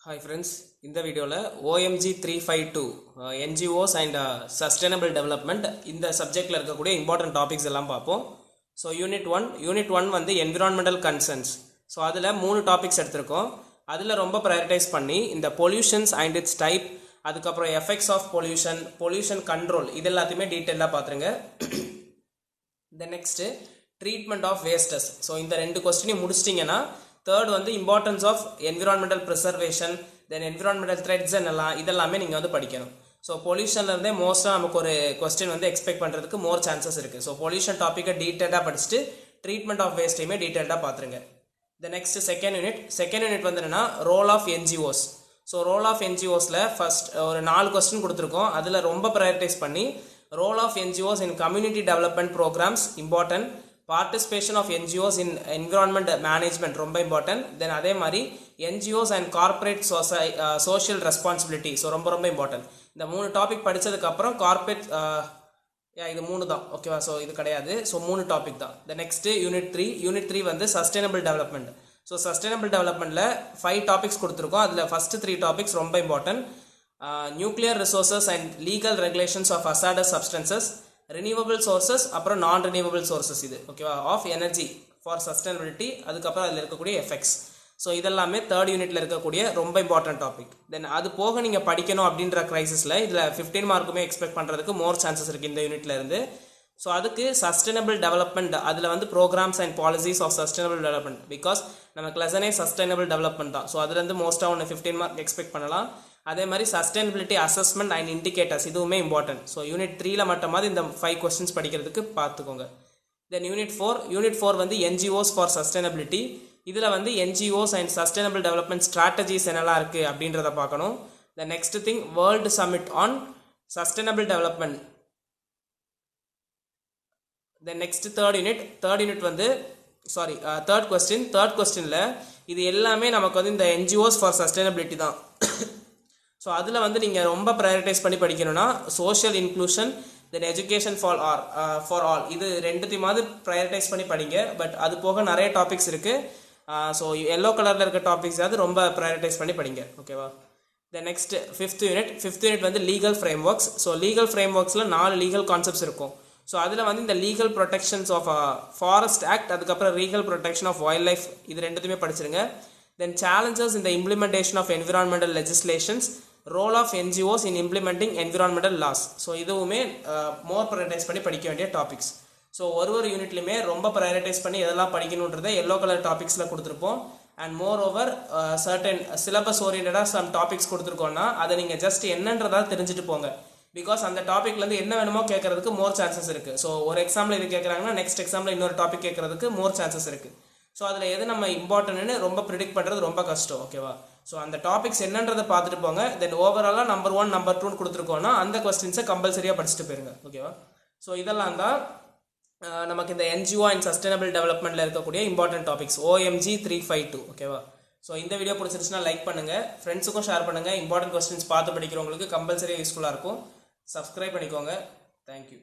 Hi friends, in the video OMG 352 NGOs and Sustainable Development இந்த subjectல இருக்கக்கூடிய important topics எல்லாம் பார்ப்போம். So Unit 1 வந்து Environmental Concerns. So அதில் 3 topics எடுத்திருக்கோம். அதில் ரொம்ப prioritize பண்ணி இந்த pollutions and its type, அதுக்கப்புறம் effects of pollution control இது எல்லாத்தையுமே டீட்டெயிலாக பார்த்துருங்க. The next treatment of wastes. So இந்த ரெண்டு கொஸ்டினையும் முடிச்சிட்டிங்கன்னா தேர்ட் வந்து importance of environmental preservation, then environmental threats இதெல்லாமே நீங்கள் வந்து படிக்கணும். ஸோ பொல்யூஷன்லேருந்தே மோஸ்ட்டாக நமக்கு ஒரு கொஸ்டின் வந்து எக்ஸ்பெக்ட் பண்ணுறதுக்கு மோர் சான்சஸ் இருக்குது. ஸோ பொல்யூஷன் டாப்பிக்கை டீட்டெயிலாக படிச்சுட்டு ட்ரீட்மெண்ட் ஆஃப் வேஸ்ட்டையுமே டீட்டெயிலாக பார்த்துருங்க. த நெக்ஸ்ட் செகண்ட் யூனிட் வந்து என்னென்னா role of NGOs. So role of என்ஜிஓஸில் ஃபர்ஸ்ட் ஒரு 4 கொஸ்டின் கொடுத்துருக்கோம். அதில் ரொம்ப ப்ரையாரிட்டைஸ் பண்ணி role of NGOs in community development programs important, participation of NGOs in environment management ரொம்ப இம்பார்ட்டன்ட், தென் அதே மாதிரி NGOs and corporate social responsibility so ரொம்ப இம்பார்ட்டன்ட். இந்த 3 டாபிக் படித்ததுக்கப்புறம் கார்பரேட் இது 3 தான் ஓகேவா. ஸோ இது கிடையாது. ஸோ 3 டாபிக் தான். த நெக்ஸ்ட் யூனிட் 3 வந்து சஸ்டைனபிள் டெவலப்மெண்ட். ஸோ சஸ்டைனபிள் டெவலப்மெண்ட்டில் 5 டாபிக்ஸ் கொடுத்துருக்கோம். அதில் ஃபர்ஸ்ட் 3 டாபிக்ஸ் ரொம்ப important. Nuclear resources and legal regulations of hazardous substances, renewable sources, அப்புறம் நான் ரினியூவபிள் சோர்சஸ் இது ஓகேவா, ஆஃப் எனர்ஜி ஃபார் சஸ்டைனபிலிட்டி, அதுக்கப்புறம் அதில் இருக்கக்கூடிய எஃபெக்ட்ஸ். ஸோ இதெல்லாமே தேர்ட் யூனிட்ல இருக்கக்கூடிய ரொம்ப இம்பார்ட்டன்ட் டாபிக். தென் அது போக நீங்கள் படிக்கணும் அப்படின்ற கிரைசிஸில் இதில் 15 மார்க்குமே எக்ஸ்பெக்ட் பண்ணுறதுக்கு மோர் சான்சஸ் இருக்குது இந்த யூனிட்ல இருந்து. ஸோ அதுக்கு சஸ்டைனபிள் டெவலப்மெண்ட், அதில் வந்து programs and policies of sustainable development, because நமக்கு லெசனே சஸ்டைனபிள் டெவலப்மெண்ட் தான். ஸோ அதுலேருந்து மோஸ்ட்டாக ஒன்று 15 மார்க் எக்ஸ்பெக்ட் பண்ணலாம். அதே மாதிரி சஸ்டைனபிலிட்டி அசஸ்மெண்ட் அண்ட் இண்டிகேட்டர்ஸ் இதுவுமே இம்பார்ட்டன்ட். ஸோ யூனிட் 3ல மட்டுமாவது இந்த 5 கொஸ்டின்ஸ் படிக்கிறதுக்கு பார்த்துக்கோங்க. தென் யூனிட் 4 வந்து என்ஜிஓஸ் ஃபார் சஸ்டைனபிலிட்டி. இதில் வந்து NGOs and sustainable development strategies என்னெல்லாம் இருக்குது அப்படின்றத பார்க்கணும். The next thing world submit on sustainable development. Then next third unit வந்து தேர்ட் கொஸ்டினில் இது எல்லாமே நமக்கு வந்து இந்த என்ஜிஓஸ் ஃபார் சஸ்டைனபிலிட்டி தான். ஸோ அதில் வந்து நீங்கள் ரொம்ப ப்ரையாரிட்டைஸ் பண்ணி படிக்கணும்னா social inclusion, then education for all இது ரெண்டுத்தையுமாவது ப்ரையாரிட்டைஸ் பண்ணி படிங்க. பட் அது போக நிறைய டாபிக்ஸ் இருக்குது. ஸோ எல்லோ கலரில் இருக்க டாபிக்ஸாவது ரொம்ப ப்ரையாரிட்டைஸ் பண்ணி படிங்க ஓகேவா. த நெக்ஸ்ட் ஃபிஃப்த் யூனிட் வந்து legal frameworks. So legal ஃப்ரேம் ஒர்க்ஸில் 4 லீகல் கான்செப்ட்ஸ் இருக்கும். ஸோ அதில் வந்து இந்த legal protections of forest act, அதுக்கப்புறம் legal protection of wildlife இது ரெண்டுத்தையுமே படிச்சிருங்க. Then challenges in the implementation of environmental legislations, role of NGOs in implementing environmental laws. So இதுவுமே மோர் ப்ரையாரிட்டைஸ் பண்ணி படிக்க வேண்டிய டாபிக்ஸ். ஸோ ஒரு யூனிட்லையுமே ரொம்ப ப்ரையாரிட்டைஸ் பண்ணி எதெல்லாம் படிக்கணுன்றதை எல்லோ கலர் டாபிக்ஸில் கொடுத்துருப்போம். And moreover certain syllabus ஓரியன்டாக சம் டாபிக்ஸ் கொடுத்துருக்கோன்னா அதை நீங்கள் ஜஸ்ட் என்னன்றதா தெரிஞ்சுட்டு போங்க. பிகாஸ் அந்த டாப்பிக்லேருந்து என்ன வேணுமோ கேட்கறதுக்கு மோர் சான்சஸ் இருக்குது. ஸோ ஒரு எக்ஸாமில் இது கேட்குறாங்கன்னா நெக்ஸ்ட் எக்ஸாமில் இன்னொரு டாபிக் கேட்கறதுக்கு மோர் சான்சஸ் இருக்குது. ஸோ அதில் எது நம்ம இம்பார்ட்டன்ட்னு ரொம்ப ப்ரிடிக்ட் பண்ணுறது ரொம்ப கஷ்டம் ஓகேவா. ஸோ அந்த டாபிக்ஸ் என்னன்றதை பார்த்துட்டு போங்க. தென் ஓவராலாக நம்பர் 1 நம்பர் 2 கொடுத்துருக்கோன்னா அந்த கொஸ்டின்ஸை கம்பல்சரியாக படிச்சுட்டு போயிருங்க ஓகேவா. ஸோ இதெல்லாம் தான் நமக்கு இந்த என்ஜிஓ அண்ட் சஸ்டைனபிள் டெவலப்மெண்ட்டில் இருக்கக்கூடிய இம்பார்ட்டன்ட் டாபிக்ஸ் OMG 352 ஓகேவா. ஸோ இந்த வீடியோ பிடிச்சிருச்சுன்னா லைக் பண்ணுங்கள், ஃப்ரெண்ட்ஸுக்கும் ஷேர் பண்ணுங்கள். இம்பார்ட்டன்ட் கொஸ்டின்ஸ் பார்த்து படிக்கிறவங்களுக்கு கம்பல்சரியாக யூஸ்ஃபுல்லாக இருக்கும். சப்ஸ்கிரைப் பண்ணிக்கோங்க. தேங்க்யூ.